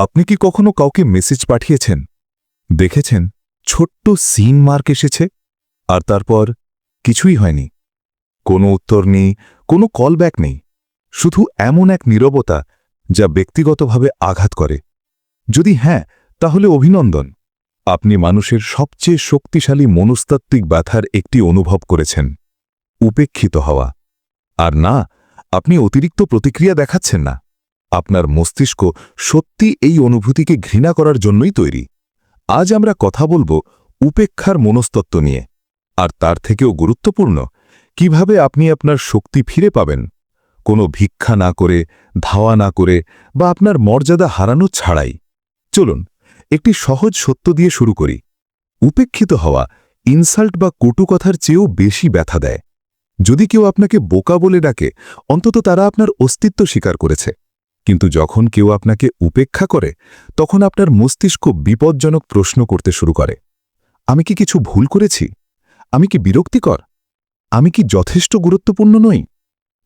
আপনি কি কখনো কাউকে মেসেজ পাঠিয়েছেন, দেখেছেন ছোট্ট সিন মার্ক এসেছে আর তারপর কিছুই হয়নি? কোনো উত্তর নেই, কোনো কলব্যাক নেই, শুধু এমন এক নীরবতা যা ব্যক্তিগতভাবে আঘাত করে। যদি হ্যাঁ, তাহলে অভিনন্দন, আপনি মানুষের সবচেয়ে শক্তিশালী মনস্তাত্ত্বিক ব্যথার একটি অনুভব করেছেন, উপেক্ষিত হওয়া। আর না, আপনি অতিরিক্ত প্রতিক্রিয়া দেখাচ্ছেন না। আপনার মস্তিষ্ক সত্যি এই অনুভূতিকে ঘৃণা করার জন্যই তৈরি। আজ আমরা কথা বলবো উপেক্ষার মনস্তত্ত্ব নিয়ে, আর তার থেকেও গুরুত্বপূর্ণ, কিভাবে আপনি আপনার শক্তি ফিরে পাবেন, কোনো ভিক্ষা না করে, ধাওয়া না করে, বা আপনার মর্যাদা হারানো ছাড়াই। চলুন একটি সহজ সত্য দিয়ে শুরু করি। উপেক্ষিত হওয়া ইনসাল্ট বা কটু কথার চেয়েও বেশি ব্যথা দেয়। যদি কেউ আপনাকে বোকা বলে ডাকে, অন্তত তারা আপনার অস্তিত্ব স্বীকার করেছে। কিন্তু যখন কেউ আপনাকে উপেক্ষা করে, তখন আপনার মস্তিষ্ক বিপজ্জনক প্রশ্ন করতে শুরু করে। আমি কি কিছু ভুল করেছি? আমি কি বিরক্তিকর? আমি কি যথেষ্ট গুরুত্বপূর্ণ নই?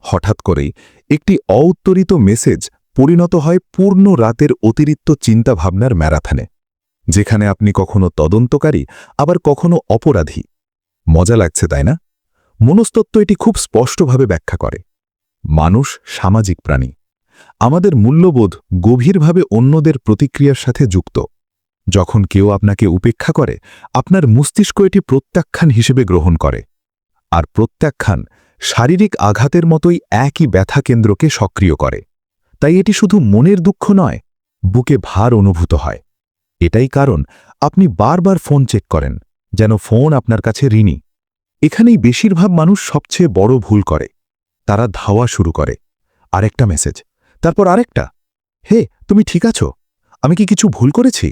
হঠাৎ করেই একটি অউত্তরিত মেসেজ পরিণত হয় পূর্ণ রাতের অতিরিক্ত চিন্তাভাবনার ম্যারাথনে, যেখানে আপনি কখনো তদন্তকারী, আবার কখনো অপরাধী। মজা লাগছে, তাই না? মনস্তত্ত্ব এটি খুব স্পষ্টভাবে ব্যাখ্যা করে। মানুষ সামাজিক প্রাণী। আমাদের মূল্যবোধ গভীরভাবে অন্যদের প্রতিক্রিয়ার সাথে যুক্ত। যখন কেউ আপনাকে উপেক্ষা করে, আপনার মস্তিষ্ক এটি প্রত্যাখ্যান হিসেবে গ্রহণ করে। আর প্রত্যাখ্যান শারীরিক আঘাতের মতোই একই ব্যথা কেন্দ্রকে সক্রিয় করে। তাই এটি শুধু মনের দুঃখ নয়, বুকে ভার অনুভূত হয়। এটাই কারণ আপনি বারবার ফোন চেক করেন, যেন ফোন আপনার কাছে ঋণী। এখানেই বেশিরভাগ মানুষ সবচেয়ে বড় ভুল করে। তারা ধাওয়া শুরু করে, আরেকটা মেসেজ, তারপর আরেকটা। হে, তুমি ঠিক আছো? আমি কি কিছু ভুল করেছি?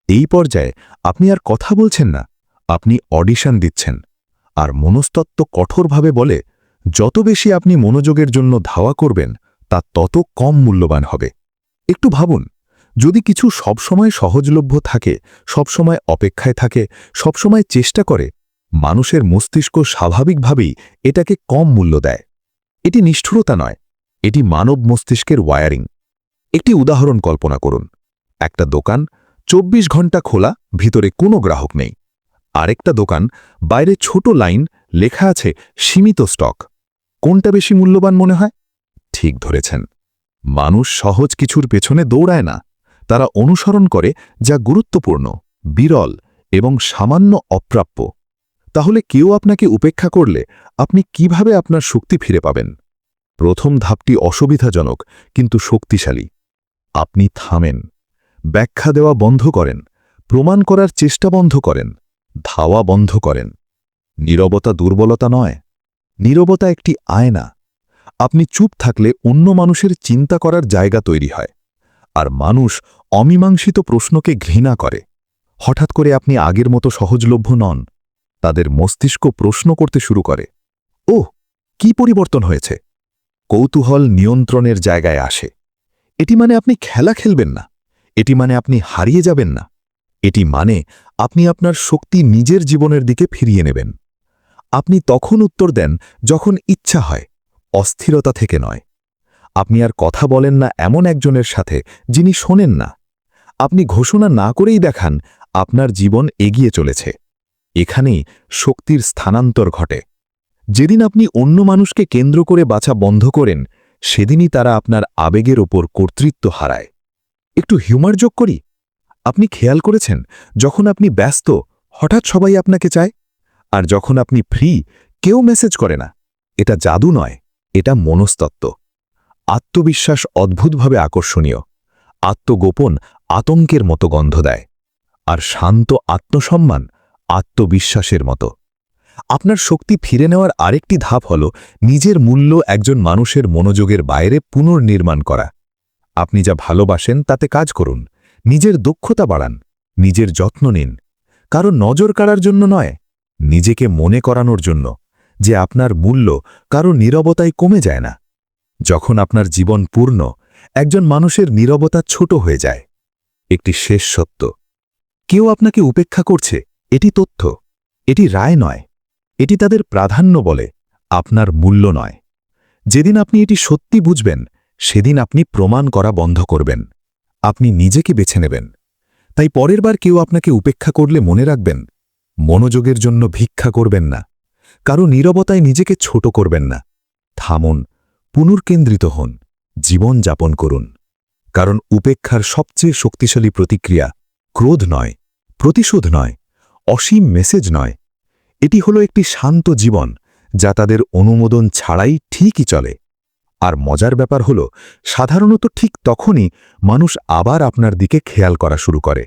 এই পর্যায়ে আপনি আর কথা বলছেন না, আপনি অডিশন দিচ্ছেন। আর মনস্তত্ত্ব কঠোরভাবে বলে, যত বেশি আপনি মনোযোগের জন্য ধাওয়া করবেন, তা তত কম মূল্যবান হবে। একটু ভাবুন, যদি কিছু সবসময় সহজলভ্য থাকে, সবসময় অপেক্ষায় থাকে, সবসময় চেষ্টা করে, মানুষের মস্তিষ্ক স্বাভাবিকভাবেই এটাকে কম মূল্য দেয়। এটি নিষ্ঠুরতা নয়, এটি মানব মস্তিষ্কের ওয়্যারিং। একটি উদাহরণ কল্পনা করুন। একটা দোকান ২৪ ঘন্টা খোলা, ভিতরে কোনো গ্রাহক নেই। আরেকটা দোকান, বাইরে ছোট লাইন, লেখা আছে সীমিত স্টক। কোনটা বেশি মূল্যবান মনে হয়? ঠিক ধরেছেন। মানুষ সহজ কিছুর পেছনে দৌড়ায় না, তারা অনুসরণ করে যা গুরুত্বপূর্ণ, বিরল এবং সামান্য অপ্রাপ্য। তাহলে কেউ আপনাকে উপেক্ষা করলে আপনি কিভাবে আপনার শক্তি ফিরে পাবেন? প্রথম ধাপটি অসুবিধাজনক কিন্তু শক্তিশালী। আপনি থামেন, ব্যাখ্যা দেওয়া বন্ধ করেন, প্রমাণ করার চেষ্টা বন্ধ করেন, ধাওয়া বন্ধ করেন। নীরবতা দুর্বলতা নয়, নীরবতা একটি আয়না। আপনি চুপ থাকলে অন্য মানুষের চিন্তা করার জায়গা তৈরি হয়। আর মানুষ অমীমাংসিত প্রশ্নকে ঘৃণা করে। হঠাৎ করে আপনি আগের মতো সহজলভ্য নন। তাদের মস্তিষ্ক প্রশ্ন করতে শুরু করে, ওহ, কি পরিবর্তন হয়েছে? কৌতূহল নিয়ন্ত্রণের জায়গায় আসে। এটি মানে আপনি খেলা খেলবেন না, এটি মানে আপনি হারিয়ে যাবেন না, এটি মানে আপনি আপনার শক্তি নিজের জীবনের দিকে ফিরিয়ে নেবেন। আপনি তখন উত্তর দেন যখন ইচ্ছা হয়, অস্থিরতা থেকে নয়। আপনি আর কথা বলেন না এমন একজনের সাথে যিনি শোনেন না। আপনি ঘোষণা না করেই দেখান আপনার জীবন এগিয়ে চলেছে। এখানেই শক্তির স্থানান্তর ঘটে। যেদিন আপনি অন্য মানুষকে কেন্দ্র করে বাঁচা বন্ধ করেন, সেদিনই তারা আপনার আবেগের ওপর কর্তৃত্ব হারায়। একটু হিউমার যোগ করি। আপনি খেয়াল করেছেন, যখন আপনি ব্যস্ত, হঠাৎ সবাই আপনাকে চায়, আর যখন আপনি ফ্রি, কেউ মেসেজ করে না। এটা জাদু নয়, এটা মনস্তত্ত্ব। আত্মবিশ্বাস অদ্ভুতভাবে আকর্ষণীয়। আত্মগোপন আতঙ্কের মতো গন্ধ দেয়। আর শান্ত আত্মসম্মান আত্মবিশ্বাসের মতো। আপনার শক্তি ফিরে নেওয়ার আরেকটি ধাপ হল নিজের মূল্য একজন মানুষের মনোযোগের বাইরে পুনর্নির্মাণ করা। আপনি যা ভালোবাসেন তাতে কাজ করুন, নিজের দক্ষতা বাড়ান, নিজের যত্ন নিন। কারো নজর কাড়ার জন্য নয়, নিজেকে মনে করানোর জন্য যে আপনার মূল্য কারো নীরবতায় কমে যায় না। যখন আপনার জীবন পূর্ণ, একজন মানুষের নীরবতা ছোট হয়ে যায়। একটি শেষ সত্য, কেউ আপনাকে উপেক্ষা করছে, এটি তথ্য, এটি রায় নয়, এটি তাদের প্রাধান্য বলে, আপনার মূল্য নয়। যেদিন আপনি এটি সত্যি বুঝবেন, সেদিন আপনি প্রমাণ করা বন্ধ করবেন। আপনি নিজেকে বেছে নেবেন। তাই পরের বার কেউ আপনাকে উপেক্ষা করলে মনে রাখবেন, মনোযোগের জন্য ভিক্ষা করবেন না, কারো নীরবতায় নিজেকে ছোট করবেন না। থামুন, পুনর্কেন্দ্রিত হন, জীবন যাপন করুন। কারণ উপেক্ষার সবচেয়ে শক্তিশালী প্রতিক্রিয়া ক্রোধ নয়, প্রতিশোধ নয়, অসীম মেসেজ নয়। এটি হলো একটি শান্ত জীবন যা তাদের অনুমোদন ছাড়াই ঠিকই চলে। আর মজার ব্যাপার হলো, সাধারণত ঠিক তখনই মানুষ আবার আপনার দিকে খেয়াল করা শুরু করে।